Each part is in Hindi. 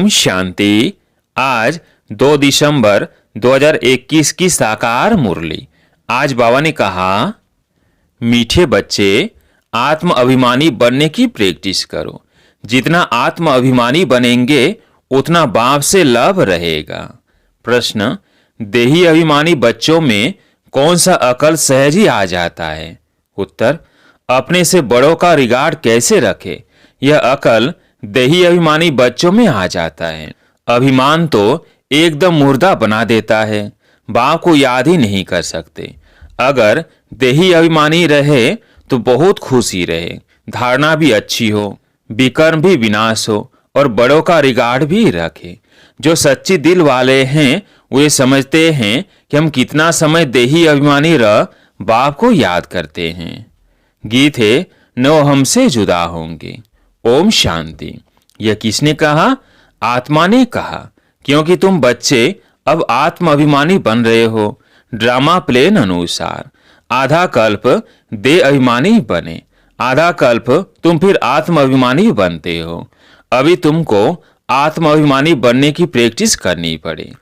ओम शांति। आज 2 दिसंबर 2021 की साकार मुरली। आज बाबा ने कहा, मीठे बच्चे आत्म अभिमानी बनने की प्रैक्टिस करो। जितना आत्म अभिमानी बनेंगे उतना बाप से लाभ रहेगा। प्रश्न, देही अभिमानी बच्चों में कौन सा अकल सहज ही आ जाता है? उत्तर, अपने से बड़ों का रिगार्ड कैसे रखे, यह अकल देही अभिमानी बच्चों में आ जाता है। अभिमान तो एकदम मुर्दा बना देता है, बाप को याद ही नहीं कर सकते। अगर देही अभिमानी रहे तो बहुत खुशी रहे, धारणा भी अच्छी हो, विकर्म भी विनाश हो और बड़ों का रिगार्ड भी रखे। जो सच्ची दिल वाले हैं वे समझते हैं कि हम कितना समय देही अभिमानी रह बाप को याद करते हैं। गीत है, न वो हमसे जुदा होंगे। ओम शांति। यह किसने कहा? आत्मा ने कहा, क्योंकि तुम बच्चे अब आत्म अभिमानी बन रहे हो। ड्रामा प्लेन अनुसार आधा कल्प दे अभिमानी बने, आधा कल्प तुम फिर आत्म अभिमानी बनते हो। अभी तुमको आत्म अभिमानी बनने की प्रैक्टिस करनी पड़े।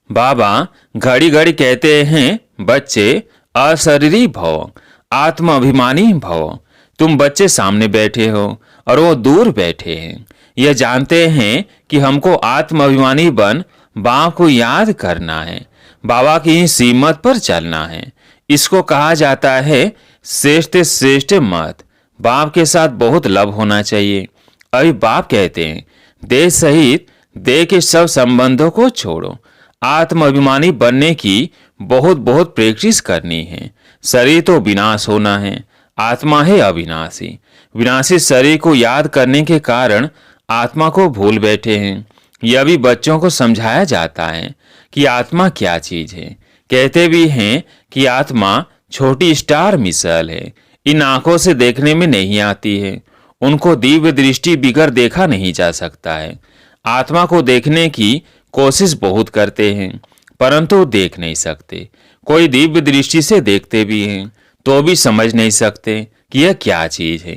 बाबा घड़ी घड़ी कहते हैं, बच्चे अशरीरी भव, आत्म अभिमानी भव। तुम बच्चे सामने बैठे हो और वो दूर बैठे हैं। यह जानते हैं कि हमको आत्म अभिमानी बन बाप को याद करना है, बाबा की सीमत पर चलना है। इसको कहा जाता है श्रेष्ठ श्रेष्ठ मत। बाप के साथ बहुत लव होना चाहिए। अभी बाप कहते हैं, देह सहित देह के सब संबंधों को छोड़ो। आत्म अभिमानी बनने की बहुत बहुत प्रैक्टिस करनी है। शरीर तो विनाश होना है, आत्मा है अविनाशी। विनाशी शरीर को याद करने के कारण आत्मा को भूल बैठे हैं। यह भी बच्चों को समझाया जाता है कि आत्मा क्या चीज है। कहते भी हैं कि आत्मा छोटी स्टार मिसाइल है, इन आंखों से देखने में नहीं आती है। उनको दिव्य दृष्टि बिगर देखा नहीं जा सकता है। आत्मा को देखने की कोशिश बहुत करते हैं परंतु देख नहीं सकते। कोई दिव्य दृष्टि से देखते भी हैं तो भी समझ नहीं सकते कि यह क्या चीज है।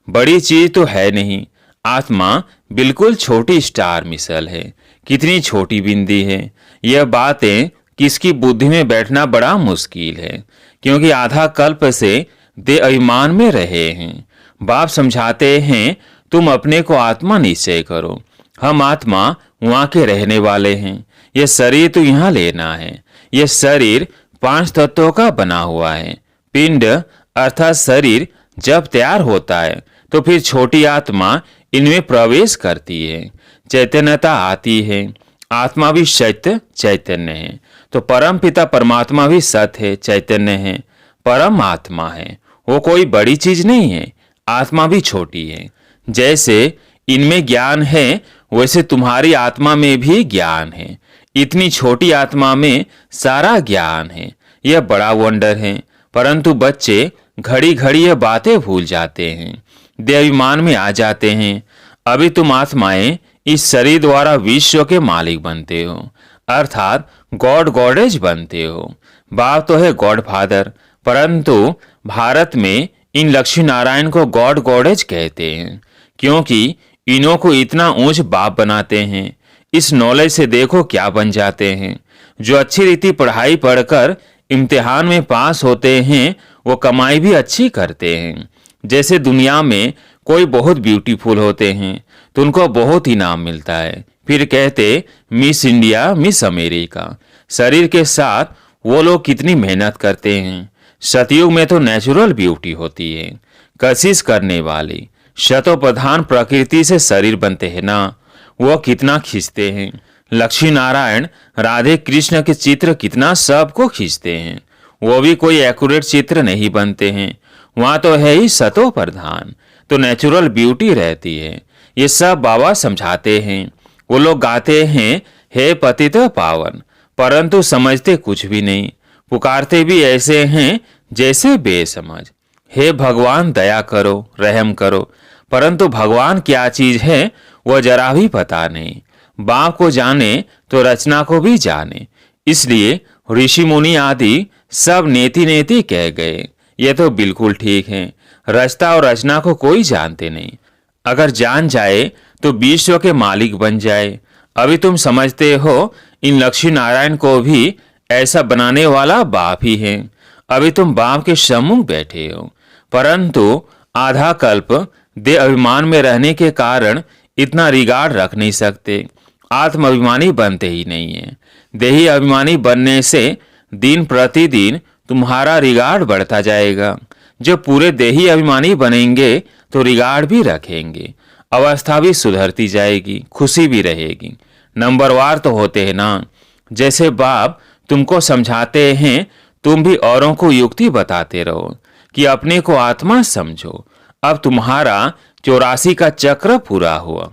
बड़ी चीज तो है नहीं। आत्मा बिल्कुल छोटी स्टार मिसाइल है। कितनी छोटी बिंदी है, यह बातें किसकी बुद्धि में बैठना बड़ा मुश्किल है, क्योंकि आधा कल्प से दे अभिमान में रहे हैं। बाप समझाते हैं, तुम अपने को आत्मा निश्चय करो। हम आत्मा वहां के रहने वाले हैं। यह शरीर तो यहाँ लेना है। यह शरीर 5 तत्वों का बना हुआ है। पिंड अर्थात शरीर जब तैयार होता है तो फिर छोटी आत्मा इनमें प्रवेश करती है, चैतन्यता आती है। आत्मा भी सत्य चैतन्य है तो परम पिता परमात्मा भी सत्य है, चैतन्य है, परम आत्मा है। वो कोई बड़ी चीज नहीं है। आत्मा भी छोटी है। जैसे इनमें ज्ञान है वैसे तुम्हारी आत्मा में भी ज्ञान है। इतनी छोटी आत्मा में सारा ज्ञान है। यह बड़ा वंडर है। परंतु बच्चे घड़ी घड़ी यह बातें भूल जाते हैं, देहाभिमान में आ जाते हैं। अभी तुम आत्माएं इस शरीर द्वारा विश्व के मालिक बनते हो, अर्थात गॉड गॉडेज बनते हो। बाप तो है गॉड फादर, परंतु भारत में इन लक्ष्मी नारायण को गॉड गॉडेज कहते हैं, क्योंकि इन्हों को इतना ऊंच बाप बनाते हैं। इस नॉलेज से देखो क्या बन जाते हैं। जो अच्छी रीति पढ़ाई पढ़कर इम्तिहान में पास होते हैं वो कमाई भी अच्छी करते हैं। जैसे दुनिया में कोई बहुत ब्यूटीफुल होते हैं तो उनको बहुत इनाम मिलता है, फिर कहते मिस इंडिया, मिस अमेरिका। शरीर के साथ वो लोग कितनी मेहनत करते हैं। सतयुग में तो नेचुरल ब्यूटी होती है, कशिश करने वाली। शतो प्रधान प्रकृति से शरीर बनते हैं ना, वो कितना खींचते हैं। लक्ष्मी नारायण राधे कृष्ण के चित्र कितना सबको खींचते हैं। वो भी कोई एक्यूरेट चित्र नहीं बनते हैं। वहां तो है ही सतो प्रधान, तो नेचुरल ब्यूटी रहती है। ये सब बाबा समझाते हैं। वो लोग गाते हैं, हे पतित पावन, परंतु समझते कुछ भी नहीं। पुकारते भी ऐसे हैं जैसे बेसमझ। हे भगवान दया करो, रहम करो, परंतु भगवान क्या चीज है वह जरा भी पता नहीं। बाप को जाने तो रचना को भी जाने। इसलिए ऋषि मुनि आदि सब नेति नेति कह गए। ये तो बिल्कुल ठीक है। रचता और रचना को कोई जानते नहीं। अगर जान जाए तो विश्व के मालिक बन जाए। अभी तुम समझते हो इन लक्ष्मी नारायण को भी ऐसा बनाने वाला बाप ही है। अभी तुम बाप के सम्मुख बैठे हो, परंतु आधा कल्प देह अभिमान में रहने के कारण इतना रिगार्ड रख नहीं सकते, आत्म अभिमानी बनते ही नहीं है। देही अभिमानी बनने से दिन प्रतिदिन तुम्हारा रिगार्ड बढ़ता जाएगा। जब पूरे देही अभिमानी बनेंगे तो रिगार्ड भी रखेंगे, अवस्था भी सुधरती जाएगी, खुशी भी रहेगी। नंबरवार तो होते हैं ना। जैसे बाप तुमको समझाते हैं, तुम भी औरों को युक्ति बताते रहो कि अपने को आत्मा समझो। अब तुम्हारा 84 का चक्र पूरा हुआ,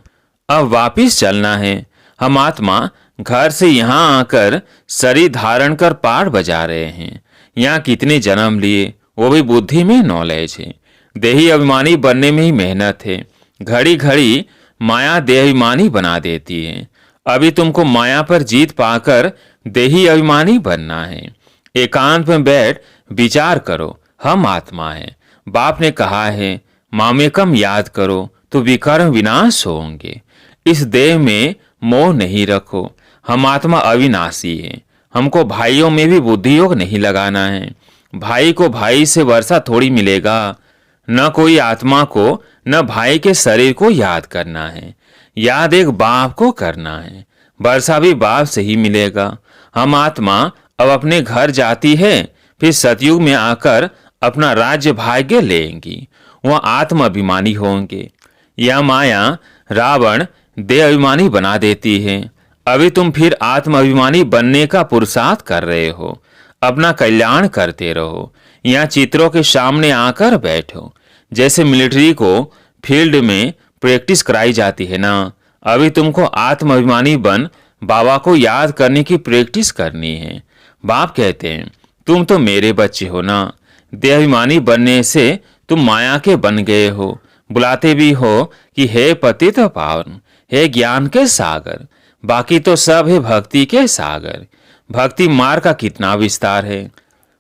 अब वापिस चलना है। हम आत्मा घर से यहाँ आकर शरीर धारण कर पाठ बजा रहे हैं। यहाँ कितने जन्म लिए, वो भी बुद्धि में नॉलेज है, देही अभिमानी बनने में ही मेहनत है। घड़ी घड़ी माया देह अभिमानी बना देती है। अभी तुमको माया पर जीत पाकर देही अभिमानी बनना है। एकांत में बैठ विचार करो, हम आत्मा है। बाप ने कहा है मामेकम याद करो तो विकर्म विनाश होंगे। इस देह में मोह नहीं रखो, हम आत्मा अविनाशी है। हमको भाइयों में भी बुद्धि योग नहीं लगाना है। भाई को भाई से वर्षा थोड़ी मिलेगा, न कोई आत्मा को न भाई के शरीर को याद करना है। याद एक बाप को करना है, वर्षा भी बाप से ही मिलेगा। हम आत्मा अब अपने घर जाती है, फिर सतयुग में आकर अपना राज्य भाग्य लेंगी, वह आत्म अभिमानी होंगे। यह माया रावण देह अभिमानी बना देती है। अभी तुम फिर आत्म अभिमानी बनने का पुरुषार्थ कर रहे हो। अपना कल्याण करते रहो। यहाँ चित्रों के सामने आकर बैठो। जैसे मिलिट्री को फील्ड में प्रैक्टिस कराई जाती है ना, अभी तुमको आत्म अभिमानी बन बाबा को याद करने की प्रैक्टिस करनी है। बाप कहते हैं तुम तो मेरे बच्चे हो ना। देह अभिमानी बनने से तुम माया के बन गए हो। बुलाते भी हो कि हे पतित पावन, हे ज्ञान के सागर। बाकी तो सब है भक्ति के सागर। भक्ति मार्ग का कितना विस्तार है।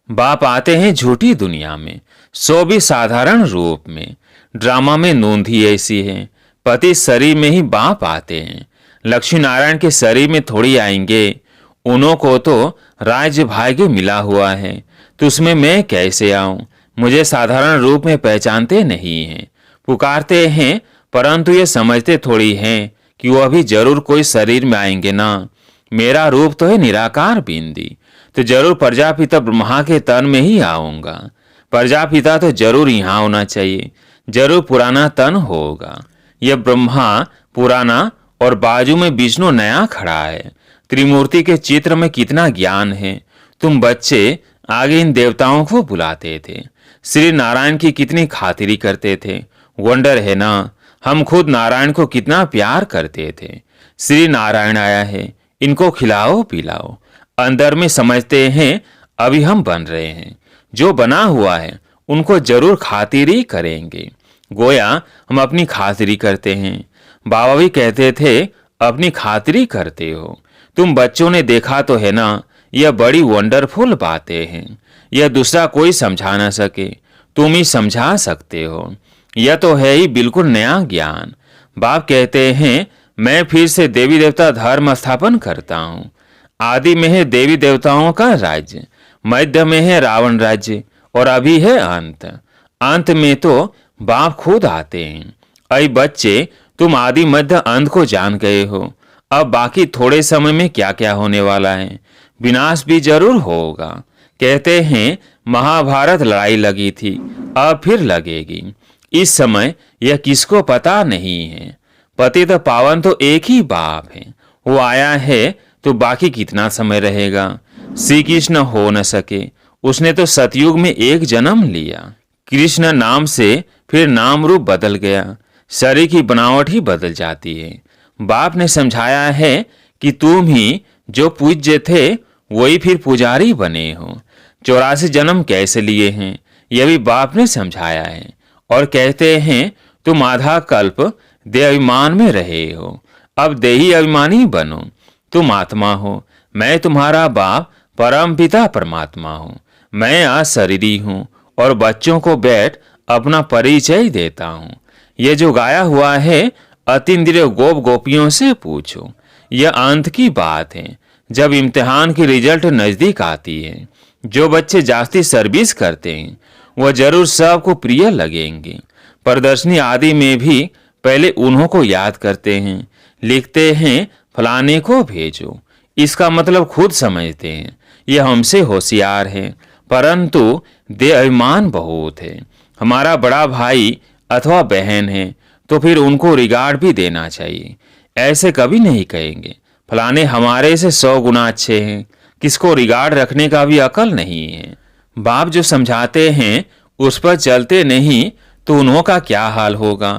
बाप आते हैं झूठी दुनिया में, सो भी साधारण रूप में। ड्रामा में नोंधी ऐसी है, पति शरीर में ही बाप आते हैं। लक्ष्मी नारायण के शरीर में थोड़ी आएंगे। उन्हों को तो राज्य भाग्य मिला हुआ है, तो उसमें मैं कैसे आऊं। मुझे साधारण रूप में पहचानते नहीं हैं, पुकारते हैं, परंतु ये समझते थोड़ी हैं कि वो अभी जरूर कोई शरीर में आएंगे ना। मेरा रूप तो है निराकार बिंदी, तो जरूर प्रजापिता ब्रह्मा के तन में ही आऊंगा। प्रजापिता तो जरूर यहाँ होना चाहिए, जरूर पुराना तन होगा। यह ब्रह्मा पुराना और बाजू में विष्णु नया खड़ा है। त्रिमूर्ति के चित्र में कितना ज्ञान है। तुम बच्चे आगे इन देवताओं को बुलाते थे, श्री नारायण की कितनी खातिरी करते थे। वंडर है ना, हम खुद नारायण को कितना प्यार करते थे। श्री नारायण आया है, इनको खिलाओ पिलाओ। अंदर में समझते हैं अभी हम बन रहे हैं, जो बना हुआ है उनको जरूर खातिरी करेंगे। गोया हम अपनी खातिरी करते हैं। बाबा भी कहते थे अपनी खातिरी करते हो। तुम बच्चों ने देखा तो है ना, यह बड़ी वंडरफुल बातें हैं। यह दूसरा कोई समझा ना सके, तुम ही समझा सकते हो। यह तो है ही बिल्कुल नया ज्ञान। बाप कहते हैं मैं फिर से देवी देवता धर्म स्थापन करता हूँ। आदि में है देवी देवताओं का राज्य, मध्य में है रावण राज्य, और अभी है अंत। अंत में तो बाप खुद आते हैं। अय बच्चे, तुम आदि मध्य अंत को जान गए हो। अब बाकी थोड़े समय में क्या क्या होने वाला है। विनाश भी जरूर होगा। कहते हैं महाभारत लड़ाई लगी थी, अब फिर लगेगी। इस समय यह किसको पता नहीं है। पतित पावन तो एक ही बाप है, वो आया है तो बाकी कितना समय रहेगा। श्री कृष्ण हो न सके, उसने तो सतयुग में एक जन्म लिया। कृष्ण नाम से फिर नाम रूप बदल गया, शरीर की बनावट ही बदल जाती है। बाप ने समझाया है कि तुम ही जो पूज्य थे वही फिर पुजारी बने हो। 84 जन्म कैसे लिए हैं यह भी बाप ने समझाया है। और कहते हैं तुम आधा कल्प देह अभिमान में रहे हो, अब देही अभिमानी बनो। तुम आत्मा हो, मैं तुम्हारा बाप परम पिता परमात्मा हूँ। मैं अशरीरी हूँ और बच्चों को बैठ अपना परिचय देता हूँ। ये जो गाया हुआ है अतीन्द्रिय गोप गोपियों से पूछो। यह अंत की बात है, जब इम्तिहान की रिजल्ट नज़दीक आती है। जो बच्चे जास्ती सर्विस करते हैं वह जरूर सबको प्रिय लगेंगे। प्रदर्शनी आदि में भी पहले उन्हों को याद करते हैं, लिखते हैं फलाने को भेजो। इसका मतलब खुद समझते हैं यह हमसे होशियार है, परंतु देहाभिमान बहुत है। हमारा बड़ा भाई अथवा बहन है तो फिर उनको रिगार्ड भी देना चाहिए। ऐसे कभी नहीं कहेंगे फलाने हमारे से 100 गुना अच्छे हैं। किसको रिगार्ड रखने का भी अकल नहीं है। बाप जो समझाते हैं उस पर चलते नहीं तो उन्हों का क्या हाल होगा।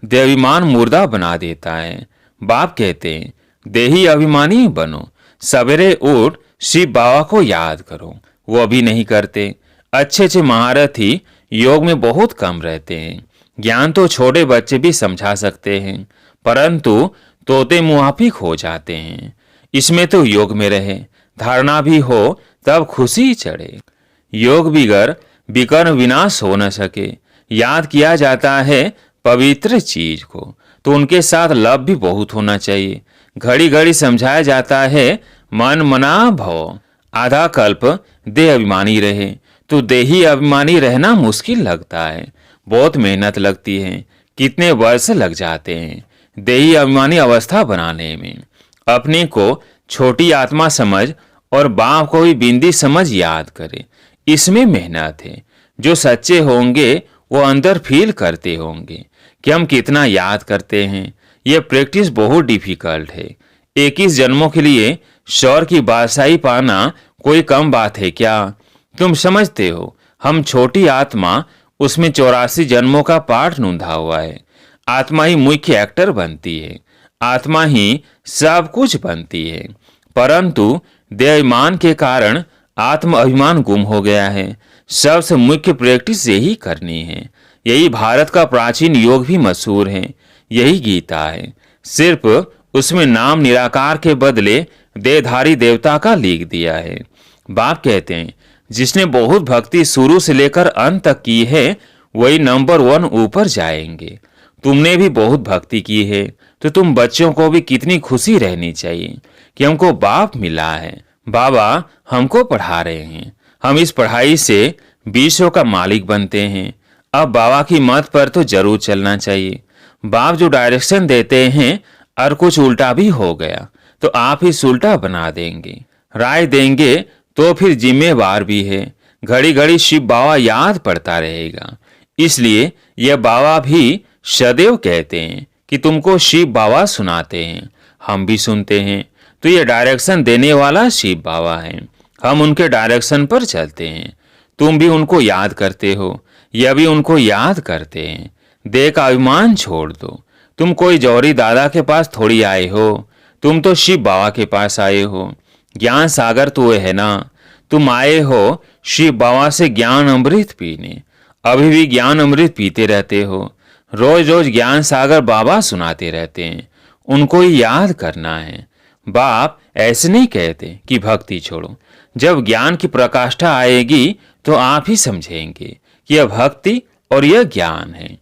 देहाभिमान मुर्दा बना देता है। बाप कहते हैं देही अभिमानी बनो, सवेरे उठ शिव बाबा को याद करो। वो अभी नहीं करते। अच्छे अच्छे महारथी योग में बहुत कम रहते हैं। ज्ञान तो छोटे बच्चे भी समझा सकते हैं, परंतु तोते मुआफिक हो जाते हैं। इसमें तो योग में रहे, धारणा भी हो तब खुशी चढ़े। योग बिगर विकर्म विनाश हो न सके। याद किया जाता है पवित्र चीज को तो उनके साथ लव भी बहुत होना चाहिए। घड़ी घड़ी समझाया जाता है मन मना भव। आधा कल्प देह अभिमानी रहे तो देही अभिमानी रहना मुश्किल लगता है। बहुत मेहनत लगती है, कितने वर्ष लग जाते हैं देही अभिमानी अवस्था बनाने में। अपने को छोटी आत्मा समझ और बाप को भी बिंदी समझ याद करे, इसमें मेहनत है। जो सच्चे होंगे वो अंदर फील करते होंगे कि हम कितना याद करते हैं। यह प्रैक्टिस बहुत डिफिकल्ट है। 21 जन्मों के लिए शौर की बादशाही पाना कोई कम बात है क्या? तुम समझते हो हम छोटी आत्मा, उसमें 84 जन्मों का पाठ नूंधा हुआ है। आत्मा ही मुख्य एक्टर बनती है, आत्मा ही सब कुछ बनती है, परंतु देहाभिमान के कारण आत्म अभिमान गुम हो गया है। सबसे मुख्य प्रैक्टिस यही करनी है। यही भारत का प्राचीन योग भी मशहूर है, यही गीता है। सिर्फ उसमें नाम निराकार के बदले देहधारी देवता का लिख दिया है। बाप कहते हैं जिसने बहुत भक्ति शुरू से लेकर अंत तक की है वही नंबर 1 ऊपर जाएंगे। तुमने भी बहुत भक्ति की है तो तुम बच्चों को भी कितनी खुशी रहनी चाहिए कि हमको बाप मिला है, बाबा हमको पढ़ा रहे हैं, हम इस पढ़ाई से विश्व का मालिक बनते हैं। अब बाबा की मत पर तो जरूर चलना चाहिए। बाप जो डायरेक्शन देते हैं और कुछ उल्टा भी हो गया तो आप ही उल्टा बना देंगे, राय देंगे तो फिर जिम्मेवार भी है। घड़ी घड़ी शिव बाबा याद पड़ता रहेगा। इसलिए यह बाबा भी सदैव कहते हैं कि तुमको शिव बाबा सुनाते हैं, हम भी सुनते हैं। तो ये डायरेक्शन देने वाला शिव बाबा है, हम उनके डायरेक्शन पर चलते हैं। तुम भी उनको याद करते हो, यह भी उनको याद करते हैं। देह का अभिमान छोड़ दो। तुम कोई जौहरी दादा के पास थोड़ी आए हो, तुम तो शिव बाबा के पास आए हो। ज्ञान सागर तो है ना, तुम आए हो शिव बाबा से ज्ञान अमृत पीने। अभी भी ज्ञान अमृत पीते रहते हो। रोज रोज ज्ञान सागर बाबा सुनाते रहते हैं, उनको ही याद करना है। बाप ऐसे नहीं कहते कि भक्ति छोड़ो। जब ज्ञान की प्रकाष्ठा आएगी तो आप ही समझेंगे कि यह भक्ति और यह ज्ञान है।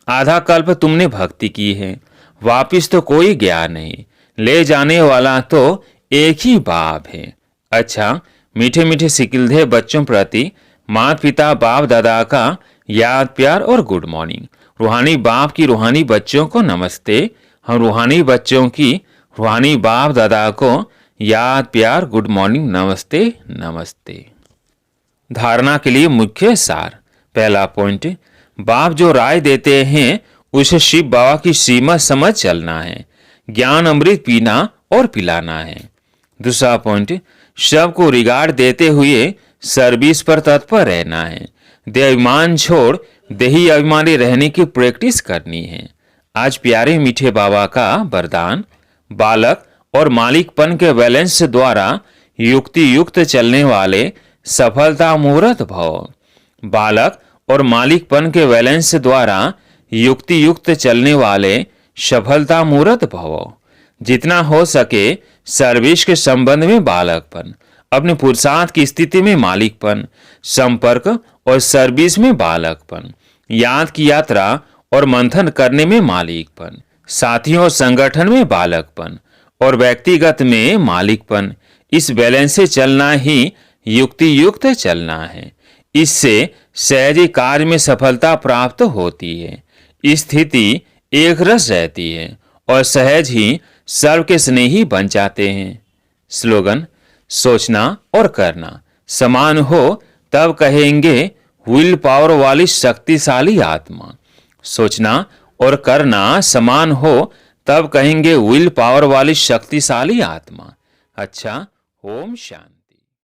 आधा कल्प तुमने भक्ति की है, वापिस तो कोई ज्ञान नहीं। ले जाने वाला तो एक ही बाप है। अच्छा, मीठे मीठे सिकिलधे बच्चों प्रति माता पिता बाप दादा का याद प्यार और गुड मॉर्निंग। रूहानी बाप की रूहानी बच्चों को नमस्ते। हम रूहानी बच्चों की रूहानी बाप दादा को याद प्यार गुड मॉर्निंग नमस्ते नमस्ते। धारणा के लिए मुख्य सार। पहला पॉइंट, बाप जो राय देते हैं उसे शिव बाबा की सीमत समझ चलना है, ज्ञान अमृत पीना और पिलाना है। दूसरा पॉइंट, सबको रिगार्ड देते हुए सर्विस पर तत्पर रहना है। देहाभिमान छोड़ देही अभिमानी रहने की प्रैक्टिस करनी है। आज प्यारे मीठे बाबा का वरदान, बालक और मालिकपन के बैलेंस द्वारा युक्ति युक्त चलने वाले सफलता मुहूर्त भव। बालक और मालिकपन के बैलेंस द्वारा युक्ति युक्त चलने वाले सफलता मुहूर्त भव। जितना हो सके सर्विस के संबंध में बालकपन, अपने पुरुषार्थ की स्थिति में मालिकपन, संपर्क और सर्विस में बालकपन, याद की यात्रा और मंथन करने में मालिकपन, साथियों और संगठन में बालकपन और व्यक्तिगत में मालिकपन। इस बैलेंस से चलना ही युक्ति युक्त चलना है। इससे सहज कार्य में सफलता प्राप्त होती है। स्थिति एक रस रहती है और सहज ही सर्व के स्नेही बन जाते हैं। स्लोगन: सोचना और करना समान हो तब कहेंगे विल पावर वाली शक्तिशाली आत्मा। सोचना और करना समान हो तब कहेंगे विल पावर वाली शक्तिशाली आत्मा। अच्छा, ओम शांति।